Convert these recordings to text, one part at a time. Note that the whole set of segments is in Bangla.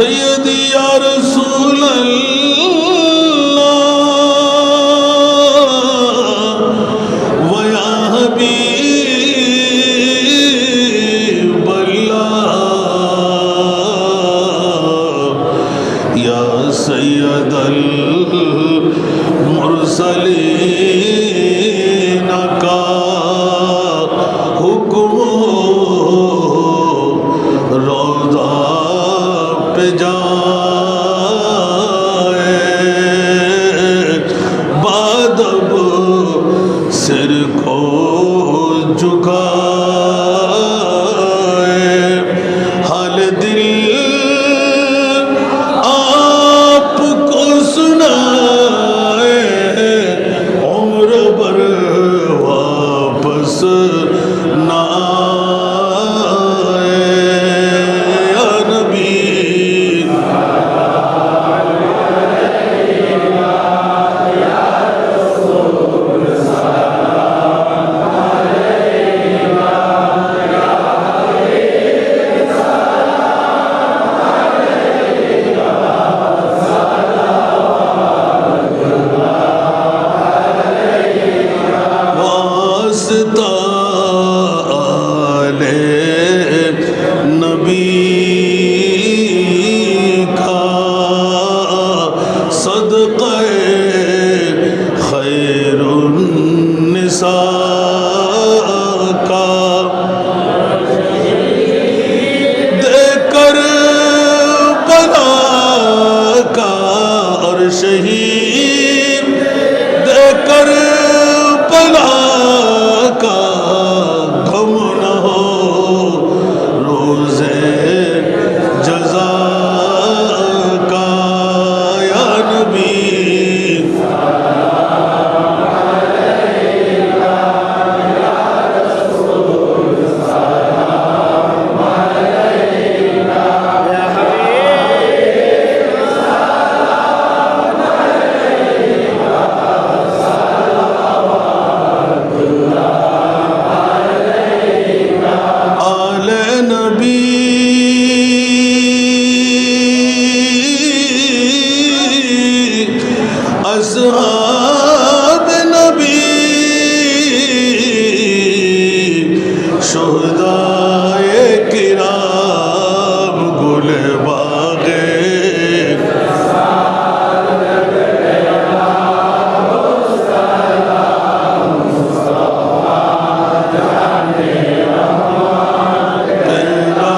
सैयदी या रसूल अल्लाह व या हबीब अल्लाह या सैयदल मुरसलीन का हुक्म रोज़ा पे जाए बादब सिर को झुकाए हाल दिल आपको सुनाए उम्र भर वापस ना शहीद देकर पला का गम न हो रोज़े जज़ा का या नबी असहाब नबी शुहदाए किराम गुल बागे तेरा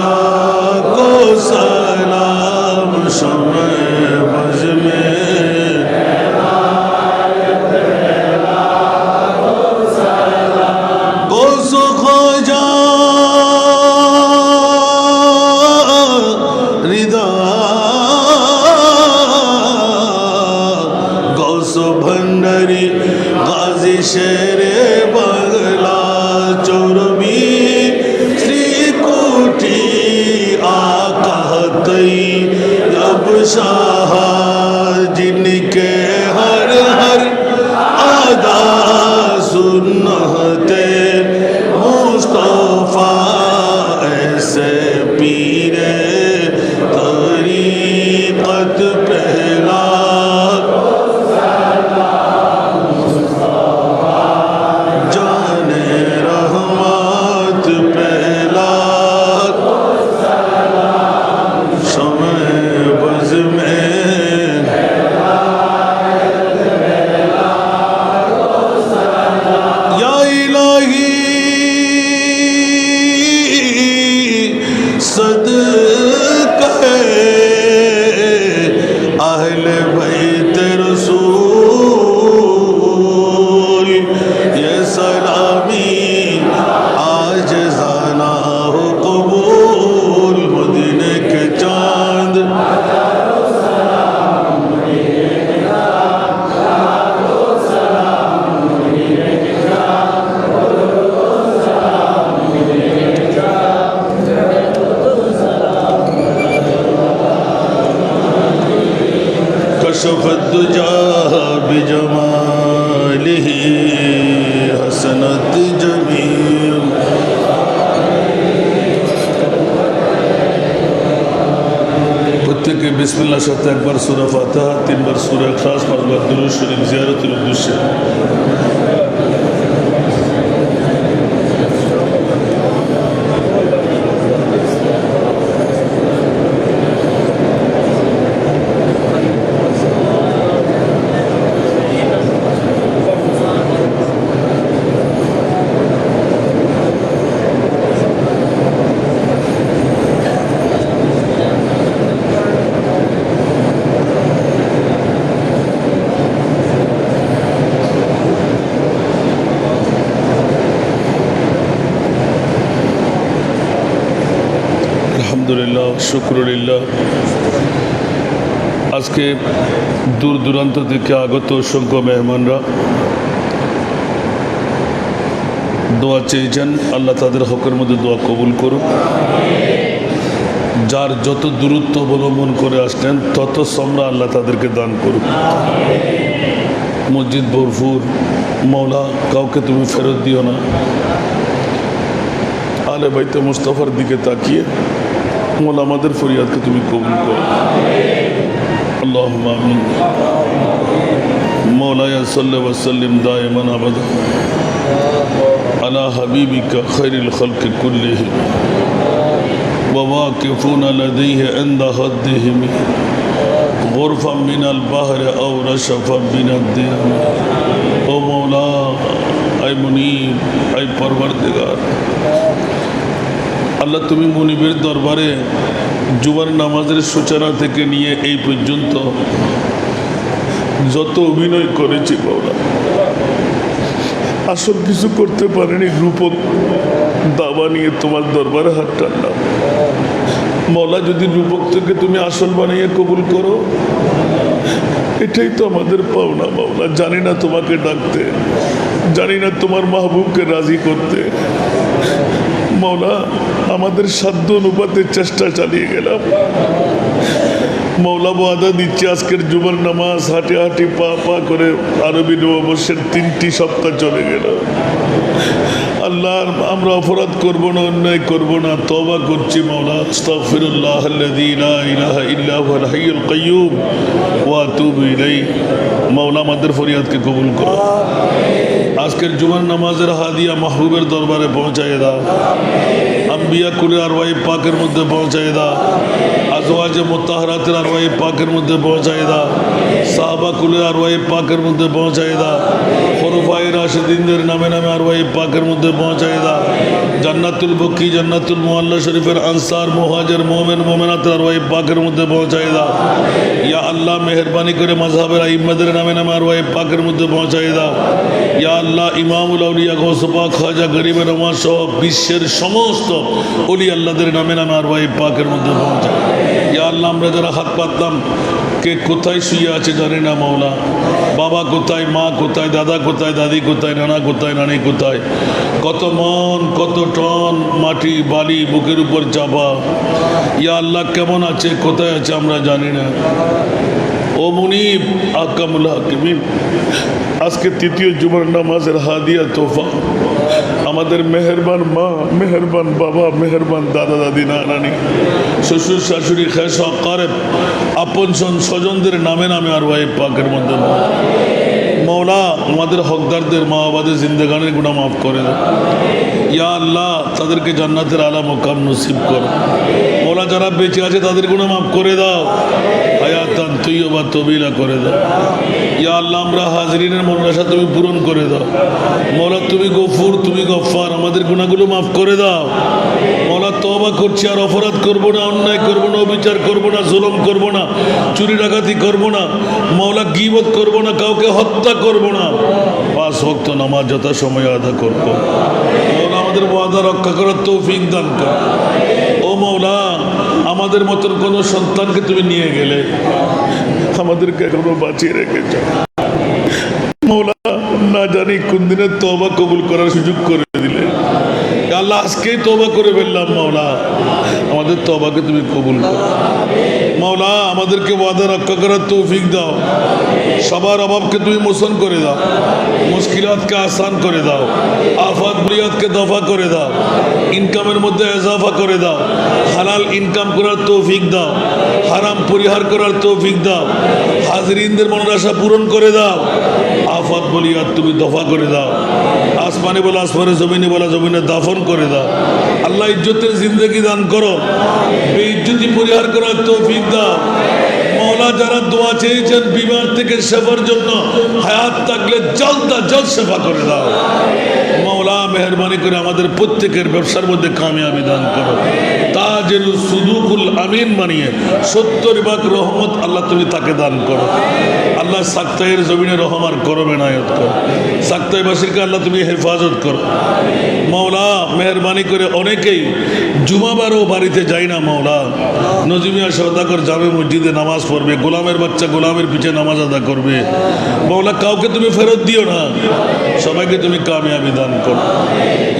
को सलाम समय बज में भंडरी गाजी शेरे बंगला चोरबी श्री कोठी आकातई अब शाह जिनके हर हर आदा सुन्नते मुस्तफा ऐसे पीरे तरीक़त पहला सदका अहले बैत रसूल ये सलामी आज जाना हो कबूल मदीने के चांद প্রত্যেকে বিসমিল্লাহর সাথে একবার সূরা ফাতিহা, 3 বার সূরা ইখলাস, 5 বার দুরূদ শরীফ জিয়ারতের উদ্দেশ্যে। আলহামদুলিল্লাহ, শুকরুলিল্লাহ। আজকে দূর দূরান্ত থেকে আগত অসংখ্য মেহমানরা দোয়া চেয়েছেন, আল্লাহ তাদের হকের মধ্যে দোয়া কবুল করুন। যার যত দূরত্ব অবলম্বন করে আসলেন তত সমরা আল্লাহ তাদেরকে দান করুন। মসজিদ ভরপুর, মওলা কাউকে তুমি ফেরত দিও না। আলে বাইতে মুস্তাফার দিকে তাকিয়ে মওলা আমাদের ফরিয়াদকে তুমি কবুল করো। আল্লাহুম্মা আমিন। মওলায়া সাল্লি ওয়া সাল্লিম দাইমান আবাদা আলা হাবিবিকা খায়রিল খালকি কুল্লিহিম ওয়া ওয়াকিফুনা লাদাইহি ইনদা হাদ্দিহিম গুরফাম মিনাল বাহরি আও রাশফাম মিনাদ দিয়াম। ও মওলা, আই মুনিব, আই পরওয়ারদিগার, আল্লাহ তুমি মুনিবের দরবারে জুমার নামাজের সূচনা থেকে নিয়ে এই পর্যন্ত যত অভিনয় করেছি বাবা, আসল কিছু করতে পারেনি। রূপক দাবা নিয়ে তোমার দরবারে হাত টানলাম। মওলা, যদি রূপক থেকে তুমি আসল বানিয়ে কবুল করো, এটাই তো আমাদের পাওনা মাওলা। জানি না তোমাকে ডাকতে, জানি না তোমার মাহবুবকে রাজি করতে। মওলা, আমাদের সাধ্য অনুপাতে চেষ্টা চালিয়ে গেলাম। মওলা, ওয়াদা দিচ্ছি আজকের জুমার নামাজ হাঁটি হাঁটি পা পা করে আরবি নববর্ষের 3টি সপ্তাহ চলে গেল। আল্লাহ, আমরা অপরাধ করব না, অন্যায় করব না, তওবা করছি মওলা। আস্তাগফিরুল্লাহ আল্লাযী লা ইলাহা ইল্লা হুয়াল হাইয়ুল কাইয়্যুম ওয়া আতুবু ইলাইহি। মওলা, আমাদের ফরিয়াদকে কবুল করো। আজকের জুমার নামাজের হাদিয়া মাহবুবের দরবারে পৌঁছায় দাও। আম্বিয়া কুলে আরওয়ায়ে পাকের মধ্যে পৌঁছায় দাও। আজওয়াজে মুতাহহারাতের আরওয়ায়ে পাকের মধ্যে পৌঁছায় দাও। সাহাবা কুলে আরওয়ায়ে পাকের মধ্যে পৌঁছায় দাও। খুলাফায়ে রাশিদিনদের নামে নামে আরওয়ায়ে পাকের মধ্যে পৌঁছায় দাও। জান্নাতুল বকি, জান্নাতুল মুআল্লা শরীফের আনসার, মুহাজির, মুমিন, মুমিনাতের আরওয়ায়ে পাকের মধ্যে পৌঁছায় দাও। ইয়া আল্লাহ, মেহেরবানি করে মাযহাবের আইম্মাদের নামে নামে আরওয়ায়ে পাকের মধ্যে পৌঁছায় দাও। ইয়া আল্লাহ, ইমামুল আউলিয়া গৌস পাক খাজা গরিবে নওয়াজ সহ বিশ্বের সমস্ত ওলি আল্লাহদের নামে নামে আরওয়ায়ে পাকের মধ্যে পৌঁছায়। ইয়া আল্লাহ, আমরা যারা হাত পাতলাম, কে কোথায় শুয়ে আছে জানি না মাওলা। বাবা কোথায়, মা কোথায়, দাদা কোথায়, দাদি কোথায়, নানা কোথায়, নানি কোথায়। কত মন, কত টন মাটি বালি বুকের উপর চাপা। ইয়া আল্লাহ, কেমন আছে, কোথায় আছে আমরা জানি না। ও মুনিব আহকামুল হাকিমিন, আজকে 3য় জুমার নামাজের হাদিয়া তোফা আমাদের মেহেরবান মা, মেহেরবান বাবা, মেহেরবান দাদা দাদি, নানি, শ্বশুর শাশুড়ি, খেস আকারেব, আপন স্বজনদের নামে নামে আরওয়ায়ে পাকের মধ্যে মওলা, আমাদের হকদারদের মা বাবাদের জিন্দেগানের গুনাহ মাফ করে দাও। ইয়া আল্লাহ, তাদেরকে জান্নাতের আলা মুকাম নসিব করো। মওলা, যারা বেঁচে আছে তাদের গুনাহ মাফ করে দাও, হায়াতান তৈয়বা তবিলা করে দাও। ইয়া আল্লাহ, আমরা হাজরিনের মনোবাসা তুমি পূরণ করে দাও। মওলা, তুমি গফুর, তুমি গফফার, আমাদের গুনাহগুলো মাফ করে দাও। মওলা, তওবা করছি, আর অপরাধ করব না, অন্যায় করব না, অবিচার করব না, জুলুম করব না, চুরি ডাকাতি করব না মওলা, গীবত করব না, কাউকে হত্যা করব না, 5 ওয়াক্ত নামাজ যথাসময়ে আদা করব। মওলা, আমাদের ওয়াদা রক্ষা করার তৌফিক দান কর। ও মওলা, আমাদের মতন কোনো সন্তানকে তুমি নিয়ে গেলে, আমাদেরকে এখনো বাঁচিয়ে রেখেছ মওলা। না জানি কোন দিনে তওবা কবুল করার সুযোগ করে দিলে। আল্লাহ, আজকেই তওবা করে ফেললাম মওলা, আমাদের তওবাকে তুমি কবুল করো। মওলা, আমাদেরকে ওয়াদা রক্ষা করার তৌফিক দাও। সবার অভাবকে তুমি মোচন করে দাও, মুশকিলাতকে আসান করে দাও, আফাত বুলিয়াতকে দফা করে দাও, ইনকামের মধ্যে ইজাফা করে দাও, হালাল ইনকাম করার তৌফিক দাও, হারাম পরিহার করার তৌফিক দাও, হাজরিনদের মনের আশা পূরণ করে দাও, আফাত বলিয়া তুমি দফা করে দাও, আসমানে বলা আসমানে, জমিনে বলা জমিনে দাফন করে দাও। আল্লাহ ইজ্জতের জিন্দগি দান করো, বেইজ্জতি পরিহার করার তৌফিক দাও। মওলা যারা দোয়া চেয়েছেন বিমার থেকে শেফার জন্য, হায়াত থাকলে জলদা জল শেফা করে দাও। মওলা মেহরবানি করে আমাদের প্রত্যেকের ব্যবসার মধ্যে কামিয়াবি দান করো। তাজের সুদুকুল আমিন বানিয়ে 70 ভাগ রহমত আল্লাহ তুমি তাকে দান করো। আল্লাহ সাক্তাইয়ের জমিনে রহমান করো, বেনায়ত করো। সাক্তাইবাসীকে আল্লাহ তুমি হেফাজত করো। মওলা মেহরবানি করে অনেকেই জুমাবারও বাড়িতে যায় না। মওলা নজিমিয়া সওদাগর জামে মসজিদে নামাজ পড়বে, গোলামের বাচ্চা গোলামের পিছে নামাজ আদা করবে। মওলা কাউকে তুমি ফেরত দিও না, সবাইকে তুমি কামিয়াবি দান করো।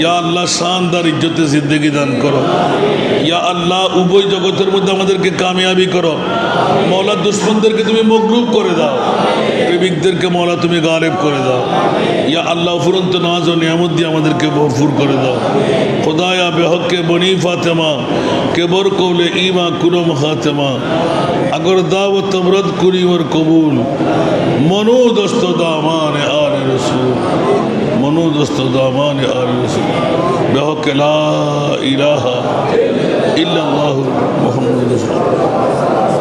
ইয়া আল্লাহ শানদার ইজ্জতে জিন্দেগি দান করো। ইয়া আল্লাহ উভয় জগতের মধ্যে আমাদেরকে কামিয়াবি করো। মওলা দুশ্মনদেরকে তুমি মগরুব করে দাও, প্রেমিকদেরকে মওলা তুমি গালেব করে দাও। ইয়া আল্লাহ ফুরন্ত নাজ ও নিয়ামত দিয়ে আমাদেরকে ভরপুর করে দাও। খোদায়া বেহকে বনি ফাতেমা কেবর কৌলে ইমা কুরম খাতেমা আগর দাও তমরদ কুরি ওর কবুল মনু দস্ত দামান আল রসুল মনু দস্ত দামান আল রসুল বেহকে লা ইলাহা ইল্লাল্লাহু মুহাম্মাদুর রাসূলুল্লাহ।